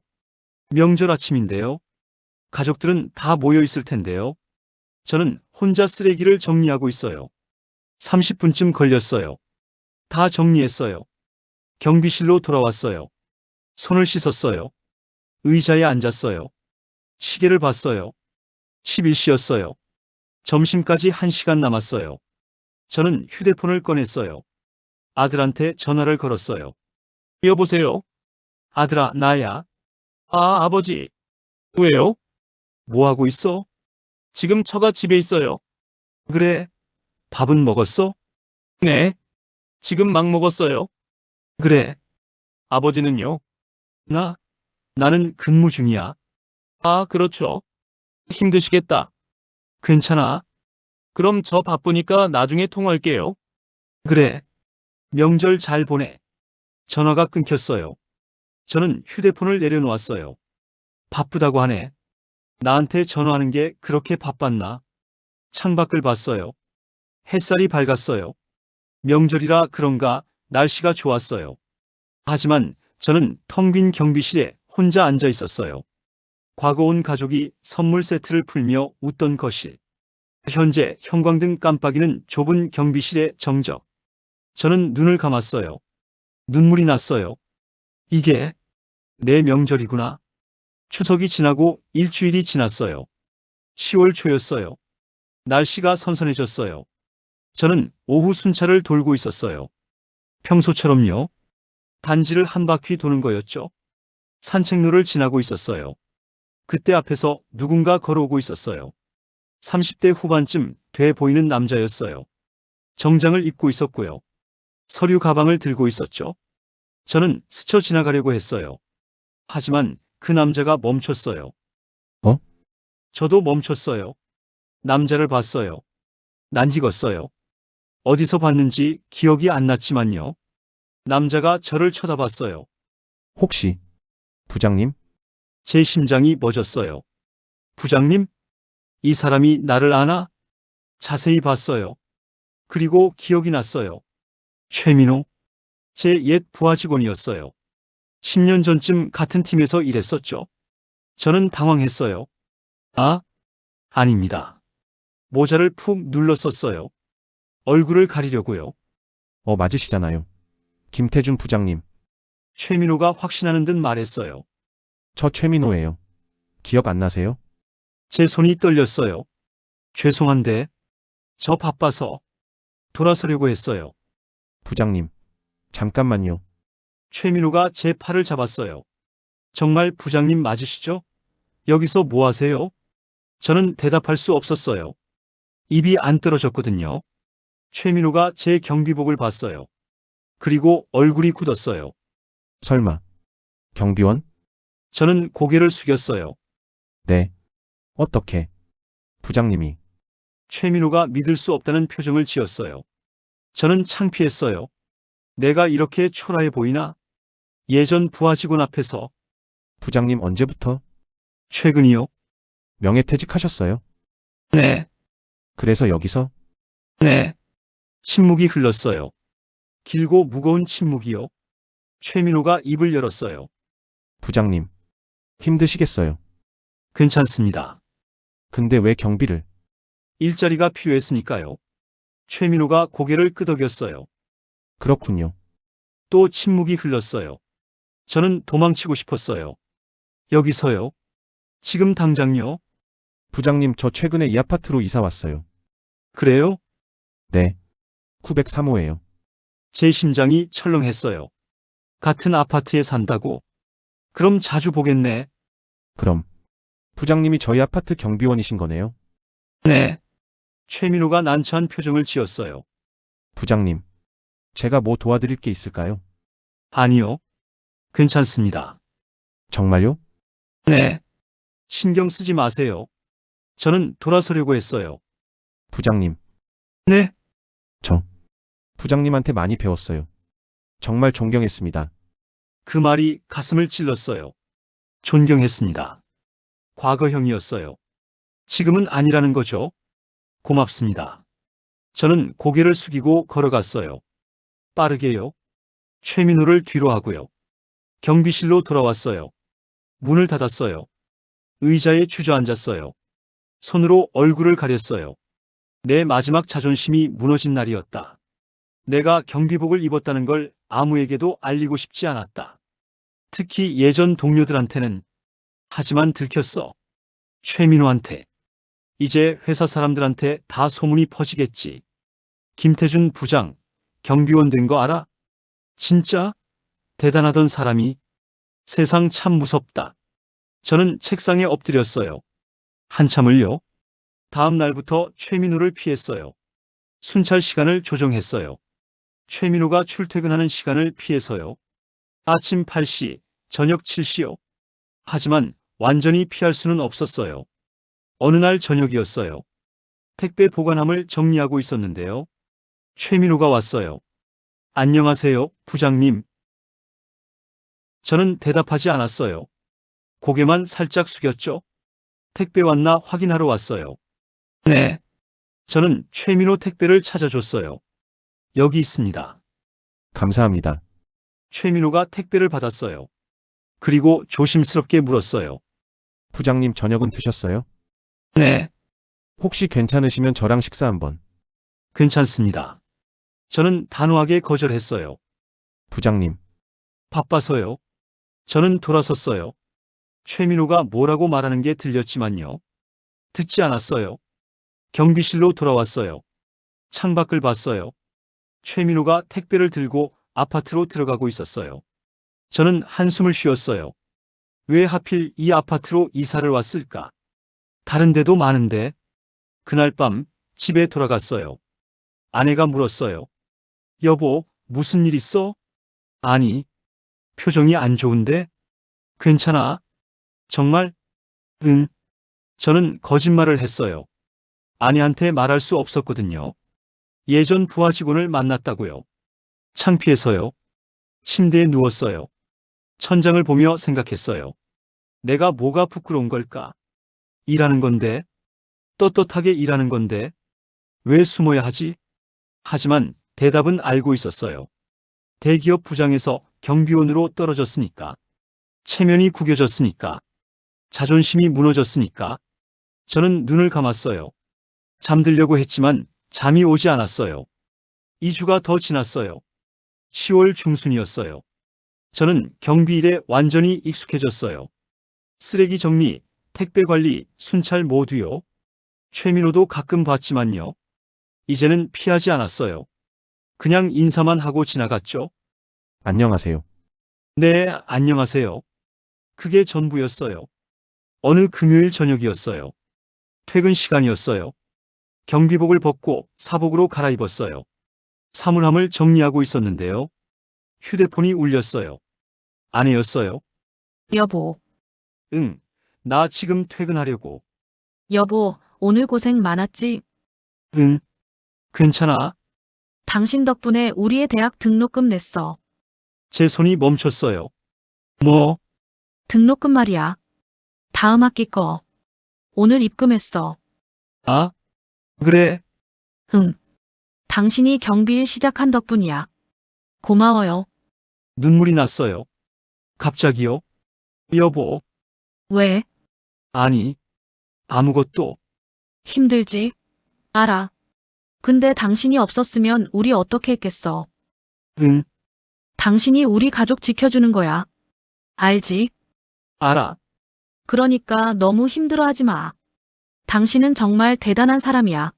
명절 아침인데요. 가족들은 다 모여 있을 텐데요. 저는 혼자 쓰레기를 정리하고 있어요. 30분쯤 걸렸어요. 다 정리했어요. 경비실로 돌아왔어요. 손을 씻었어요. 의자에 앉았어요. 시계를 봤어요. 11시였어요. 점심까지 1시간 남았어요. 저는 휴대폰을 꺼냈어요. 아들한테 전화를 걸었어요. 여보세요? 아들아, 나야. 아, 아버지. 왜요? 뭐 하고 있어? 지금 처가 집에 있어요. 그래. 밥은 먹었어? 네. 지금 막 먹었어요. 그래. 아버지는요? 나는 근무 중이야. 아, 그렇죠. 힘드시겠다. 괜찮아. 그럼 저 바쁘니까 나중에 통화할게요. 그래. 명절 잘 보내. 전화가 끊겼어요. 저는 휴대폰을 내려놓았어요. 바쁘다고 하네. 나한테 전화하는 게 그렇게 바빴나? 창밖을 봤어요. 햇살이 밝았어요. 명절이라 그런가 날씨가 좋았어요. 하지만 저는 텅 빈 경비실에 혼자 앉아 있었어요. 과거 온 가족이 선물 세트를 풀며 웃던 거실. 현재 형광등 깜빡이는 좁은 경비실의 정적. 저는 눈을 감았어요. 눈물이 났어요. 이게 내 명절이구나. 추석이 지나고 일주일이 지났어요. 10월 초였어요. 날씨가 선선해졌어요. 저는 오후 순찰을 돌고 있었어요. 평소처럼요. 단지를 한 바퀴 도는 거였죠. 산책로를 지나고 있었어요. 그때 앞에서 누군가 걸어오고 있었어요. 30대 후반쯤 돼 보이는 남자였어요. 정장을 입고 있었고요. 서류 가방을 들고 있었죠. 저는 스쳐 지나가려고 했어요. 하지만 그 남자가 멈췄어요. 어? 저도 멈췄어요. 남자를 봤어요. 낯익었어요. 어디서 봤는지 기억이 안 났지만요. 남자가 저를 쳐다봤어요. 혹시 부장님? 제 심장이 멎었어요. 부장님? 이 사람이 나를 아나? 자세히 봤어요. 그리고 기억이 났어요. 최민호? 제 옛 부하 직원이었어요. 10년 전쯤 같은 팀에서 일했었죠. 저는 당황했어요. 아? 아닙니다. 모자를 푹 눌렀었어요. 얼굴을 가리려고요. 맞으시잖아요. 김태준 부장님. 최민호가 확신하는 듯 말했어요. 저 최민호예요. 기억 안 나세요? 제 손이 떨렸어요. 죄송한데, 저 바빠서 돌아서려고 했어요. 부장님. 잠깐만요. 최민호가 제 팔을 잡았어요. 정말 부장님 맞으시죠? 여기서 뭐 하세요? 저는 대답할 수 없었어요. 입이 안 떨어졌거든요. 최민호가 제 경비복을 봤어요. 그리고 얼굴이 굳었어요. 설마. 경비원? 저는 고개를 숙였어요. 네. 어떻게? 부장님이. 최민호가 믿을 수 없다는 표정을 지었어요. 저는 창피했어요. 내가 이렇게 초라해 보이나? 예전 부하 직원 앞에서. 부장님 언제부터? 최근이요? 명예퇴직하셨어요? 네, 그래서 여기서? 네. 침묵이 흘렀어요. 길고 무거운 침묵이요. 최민호가 입을 열었어요. 부장님. 힘드시겠어요? 괜찮습니다. 근데 왜 경비를? 일자리가 필요했으니까요. 최민호가 고개를 끄덕였어요. 그렇군요. 또 침묵이 흘렀어요. 저는 도망치고 싶었어요. 여기서요? 지금 당장요? 부장님 저 최근에 이 아파트로 이사 왔어요. 그래요? 네. 903호예요. 제 심장이 철렁했어요. 같은 아파트에 산다고? 그럼 자주 보겠네. 그럼. 부장님이 저희 아파트 경비원이신 거네요? 네. 최민호가 난처한 표정을 지었어요. 부장님. 제가 뭐 도와드릴 게 있을까요? 아니요. 괜찮습니다. 정말요? 네. 신경 쓰지 마세요. 저는 돌아서려고 했어요. 부장님. 네? 저. 부장님한테 많이 배웠어요. 정말 존경했습니다. 그 말이 가슴을 찔렀어요. 존경했습니다. 과거형이었어요. 지금은 아니라는 거죠. 고맙습니다. 저는 고개를 숙이고 걸어갔어요. 빠르게요. 최민호를 뒤로 하고요. 경비실로 돌아왔어요. 문을 닫았어요. 의자에 주저앉았어요. 손으로 얼굴을 가렸어요. 내 마지막 자존심이 무너진 날이었다. 내가 경비복을 입었다는 걸 아무에게도 알리고 싶지 않았다. 특히 예전 동료들한테는. 하지만 들켰어. 최민호한테. 이제 회사 사람들한테 다 소문이 퍼지겠지. 김태준 부장, 경비원 된 거 알아? 진짜? 대단하던 사람이. 세상 참 무섭다. 저는 책상에 엎드렸어요. 한참을요. 다음 날부터 최민호를 피했어요. 순찰 시간을 조정했어요. 최민호가 출퇴근하는 시간을 피해서요. 아침 8시, 저녁 7시요. 하지만 완전히 피할 수는 없었어요. 어느 날 저녁이었어요. 택배 보관함을 정리하고 있었는데요. 최민호가 왔어요. 안녕하세요, 부장님. 저는 대답하지 않았어요. 고개만 살짝 숙였죠. 택배 왔나 확인하러 왔어요. 네. 저는 최민호 택배를 찾아줬어요. 여기 있습니다. 감사합니다. 최민호가 택배를 받았어요. 그리고 조심스럽게 물었어요. 부장님 저녁은 드셨어요? 네, 혹시 괜찮으시면 저랑 식사 한번. 괜찮습니다. 저는 단호하게 거절했어요. 부장님, 바빠서요. 저는 돌아섰어요. 최민호가 뭐라고 말하는 게 들렸지만요. 듣지 않았어요. 경비실로 돌아왔어요. 창밖을 봤어요. 최민호가 택배를 들고 아파트로 들어가고 있었어요. 저는 한숨을 쉬었어요. 왜 하필 이 아파트로 이사를 왔을까? 다른 데도 많은데. 그날 밤 집에 돌아갔어요. 아내가 물었어요. 여보, 무슨 일 있어? 아니, 표정이 안 좋은데? 괜찮아? 정말? 응. 저는 거짓말을 했어요. 아내한테 말할 수 없었거든요. 예전 부하 직원을 만났다고요. 창피해서요. 침대에 누웠어요. 천장을 보며 생각했어요. 내가 뭐가 부끄러운 걸까? 일하는 건데, 떳떳하게 일하는 건데, 왜 숨어야 하지? 하지만 대답은 알고 있었어요. 대기업 부장에서 경비원으로 떨어졌으니까, 체면이 구겨졌으니까, 자존심이 무너졌으니까. 저는 눈을 감았어요. 잠들려고 했지만 잠이 오지 않았어요. 2주가 더 지났어요. 10월 중순이었어요. 저는 경비일에 완전히 익숙해졌어요. 쓰레기 정리, 택배 관리, 순찰 모두요. 최민호도 가끔 봤지만요. 이제는 피하지 않았어요. 그냥 인사만 하고 지나갔죠. 안녕하세요. 네, 안녕하세요. 그게 전부였어요. 어느 금요일 저녁이었어요. 퇴근 시간이었어요. 경비복을 벗고 사복으로 갈아입었어요. 사물함을 정리하고 있었는데요. 휴대폰이 울렸어요. 아내였어요. 여보, 응, 나 지금 퇴근하려고. 여보, 오늘 고생 많았지? 응, 괜찮아. 당신 덕분에 우리의 대학 등록금 냈어. 제 손이 멈췄어요. 뭐? 등록금 말이야. 다음 학기 거. 오늘 입금했어. 아? 그래? 응. 당신이 경비일 시작한 덕분이야. 고마워요. 눈물이 났어요. 갑자기요? 여보, 왜? 아니, 아무것도. 힘들지? 알아. 근데 당신이 없었으면 우리 어떻게 했겠어? 응, 당신이 우리 가족 지켜주는 거야. 알지? 알아. 그러니까 너무 힘들어하지 마. 당신은 정말 대단한 사람이야.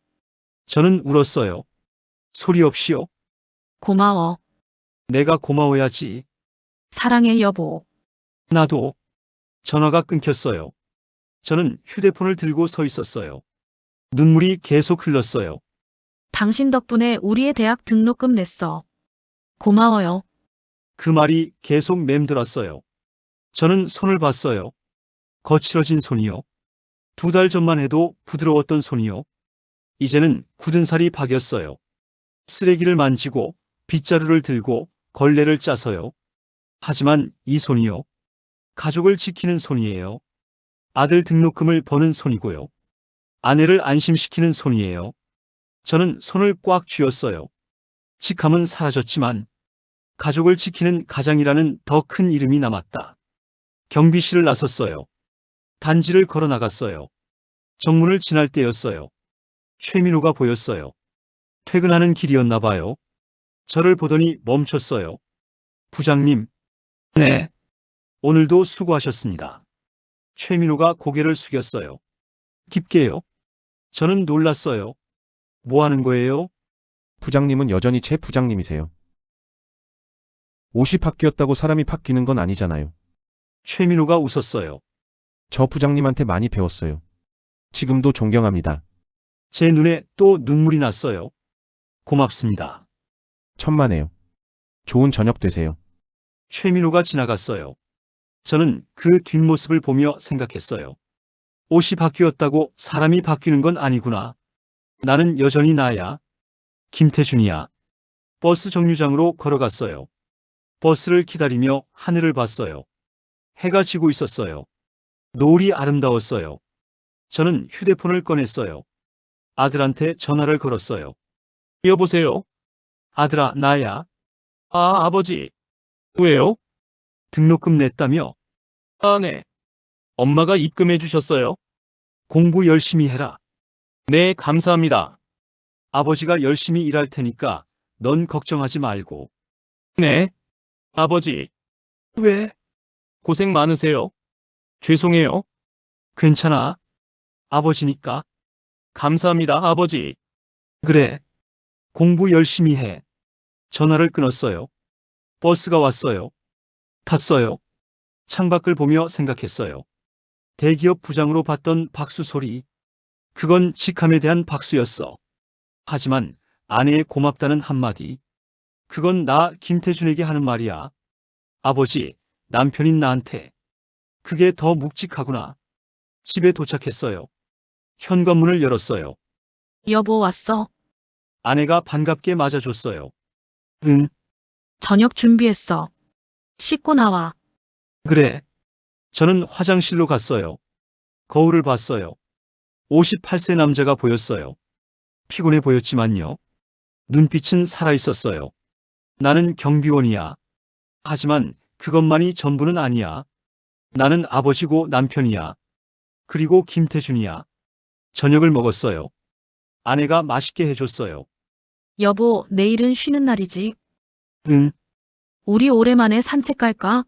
저는 울었어요. 소리 없이요. 고마워. 내가 고마워야지. 사랑해, 여보. 나도. 전화가 끊겼어요. 저는 휴대폰을 들고 서 있었어요. 눈물이 계속 흘렀어요. 당신 덕분에 우리의 대학 등록금 냈어. 고마워요. 그 말이 계속 맴돌았어요. 저는 손을 봤어요. 거칠어진 손이요. 2달 전만 해도 부드러웠던 손이요. 이제는 굳은 살이 박였어요. 쓰레기를 만지고 빗자루를 들고 걸레를 짜서요. 하지만 이 손이요. 가족을 지키는 손이에요. 아들 등록금을 버는 손이고요. 아내를 안심시키는 손이에요. 저는 손을 꽉 쥐었어요. 직함은 사라졌지만 가족을 지키는 가장이라는 더 큰 이름이 남았다. 경비실을 나섰어요. 단지를 걸어 나갔어요. 정문을 지날 때였어요. 최민호가 보였어요. 퇴근하는 길이었나 봐요. 저를 보더니 멈췄어요. 부장님. 네. 오늘도 수고하셨습니다. 최민호가 고개를 숙였어요. 깊게요. 저는 놀랐어요. 뭐 하는 거예요? 부장님은 여전히 제 부장님이세요. 옷이 바뀌었다고 사람이 바뀌는 건 아니잖아요. 최민호가 웃었어요. 저 부장님한테 많이 배웠어요. 지금도 존경합니다. 제 눈에 또 눈물이 났어요. 고맙습니다. 천만에요. 좋은 저녁 되세요. 최민호가 지나갔어요. 저는 그 뒷모습을 보며 생각했어요. 옷이 바뀌었다고 사람이 바뀌는 건 아니구나. 나는 여전히 나야. 김태준이야. 버스 정류장으로 걸어갔어요. 버스를 기다리며 하늘을 봤어요. 해가 지고 있었어요. 노을이 아름다웠어요. 저는 휴대폰을 꺼냈어요. 아들한테 전화를 걸었어요. 여보세요? 아들아, 나야. 아, 아버지. 왜요? 등록금 냈다며? 아, 네. 엄마가 입금해 주셨어요. 공부 열심히 해라. 네, 감사합니다. 아버지가 열심히 일할 테니까 넌 걱정하지 말고. 네. 아버지. 왜? 고생 많으세요. 죄송해요. 괜찮아. 아버지니까. 감사합니다, 아버지. 그래. 공부 열심히 해. 전화를 끊었어요. 버스가 왔어요. 탔어요. 창밖을 보며 생각했어요. 대기업 부장으로 받던 박수 소리. 그건 직함에 대한 박수였어. 하지만 아내의 고맙다는 한마디. 그건 나 김태준에게 하는 말이야. 아버지, 남편인 나한테. 그게 더 묵직하구나. 집에 도착했어요. 현관문을 열었어요. 여보 왔어. 아내가 반갑게 맞아줬어요. 응, 저녁 준비했어. 씻고 나와. 그래. 저는 화장실로 갔어요. 거울을 봤어요. 58세 남자가 보였어요. 피곤해 보였지만요. 눈빛은 살아있었어요. 나는 경비원이야. 하지만 그것만이 전부는 아니야. 나는 아버지고 남편이야. 그리고 김태준이야. 저녁을 먹었어요. 아내가 맛있게 해줬어요. 여보, 내일은 쉬는 날이지. 응, 우리 오랜만에 산책 갈까?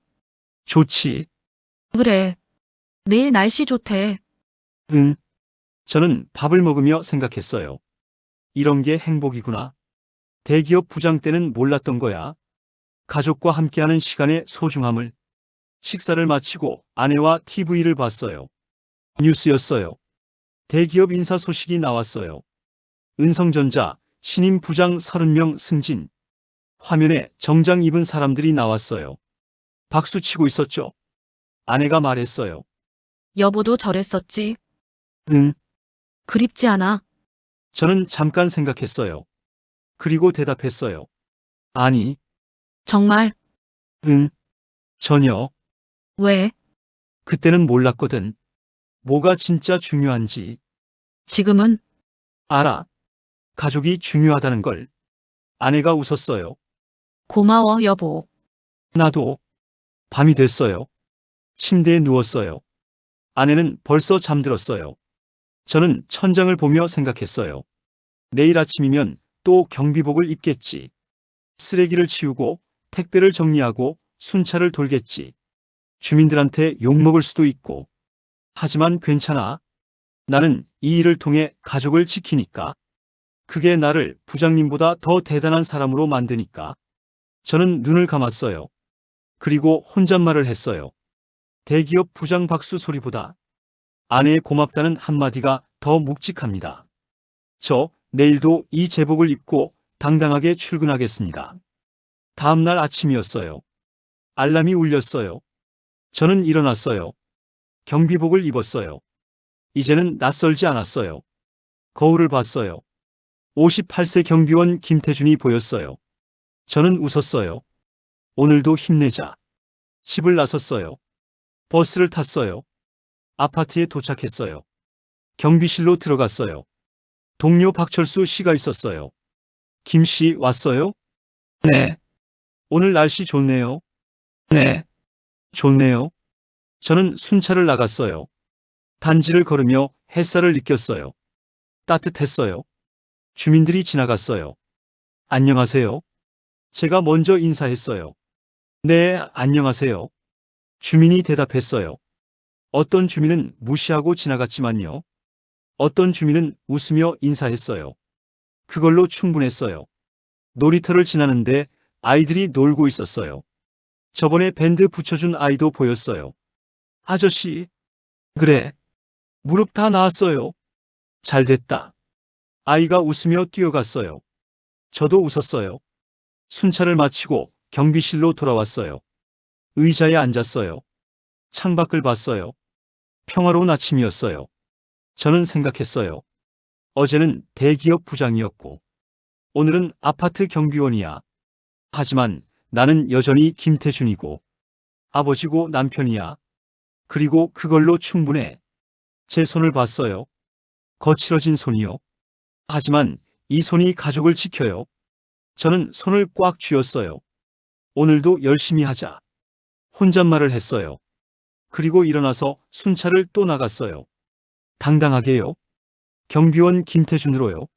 좋지. 그래. 내일 날씨 좋대. 응. 저는 밥을 먹으며 생각했어요. 이런 게 행복이구나. 대기업 부장 때는 몰랐던 거야. 가족과 함께하는 시간의 소중함을. 식사를 마치고 아내와 TV를 봤어요. 뉴스였어요. 대기업 인사 소식이 나왔어요. 은성전자 신임 부장 30명 승진. 화면에 정장 입은 사람들이 나왔어요. 박수 치고 있었죠. 아내가 말했어요. 여보도 저랬었지. 응. 그립지 않아? 저는 잠깐 생각했어요. 그리고 대답했어요. 아니, 정말? 응. 전혀. 왜? 그때는 몰랐거든. 뭐가 진짜 중요한지. 지금은? 알아. 가족이 중요하다는 걸. 아내가 웃었어요. 고마워, 여보. 나도. 밤이 됐어요. 침대에 누웠어요. 아내는 벌써 잠들었어요. 저는 천장을 보며 생각했어요. 내일 아침이면 또 경비복을 입겠지. 쓰레기를 치우고 택배를 정리하고 순찰을 돌겠지. 주민들한테 욕먹을 수도 있고. 하지만 괜찮아. 나는 이 일을 통해 가족을 지키니까. 그게 나를 부장님보다 더 대단한 사람으로 만드니까. 저는 눈을 감았어요. 그리고 혼잣말을 했어요. 대기업 부장 박수 소리보다 아내의 고맙다는 한마디가 더 묵직합니다. 저 내일도 이 제복을 입고 당당하게 출근하겠습니다. 다음 날 아침이었어요. 알람이 울렸어요. 저는 일어났어요. 경비복을 입었어요. 이제는 낯설지 않았어요. 거울을 봤어요. 58세 경비원 김태준이 보였어요. 저는 웃었어요. 오늘도 힘내자. 집을 나섰어요. 버스를 탔어요. 아파트에 도착했어요. 경비실로 들어갔어요. 동료 박철수 씨가 있었어요. 김 씨 왔어요? 네. 오늘 날씨 좋네요. 네. 좋네요. 저는 순찰을 나갔어요. 단지를 걸으며 햇살을 느꼈어요. 따뜻했어요. 주민들이 지나갔어요. 안녕하세요. 제가 먼저 인사했어요. 네, 안녕하세요. 주민이 대답했어요. 어떤 주민은 무시하고 지나갔지만요. 어떤 주민은 웃으며 인사했어요. 그걸로 충분했어요. 놀이터를 지나는데 아이들이 놀고 있었어요. 저번에 밴드 붙여준 아이도 보였어요. 아저씨. 그래. 무릎 다 나았어요. 잘 됐다. 아이가 웃으며 뛰어갔어요. 저도 웃었어요. 순찰을 마치고 경비실로 돌아왔어요. 의자에 앉았어요. 창밖을 봤어요. 평화로운 아침이었어요. 저는 생각했어요. 어제는 대기업 부장이었고, 오늘은 아파트 경비원이야. 하지만 나는 여전히 김태준이고, 아버지고 남편이야. 그리고 그걸로 충분해. 제 손을 봤어요. 거칠어진 손이요. 하지만 이 손이 가족을 지켜요. 저는 손을 꽉 쥐었어요. 오늘도 열심히 하자. 혼잣말을 했어요. 그리고 일어나서 순찰을 또 나갔어요. 당당하게요. 경비원 김태준으로요.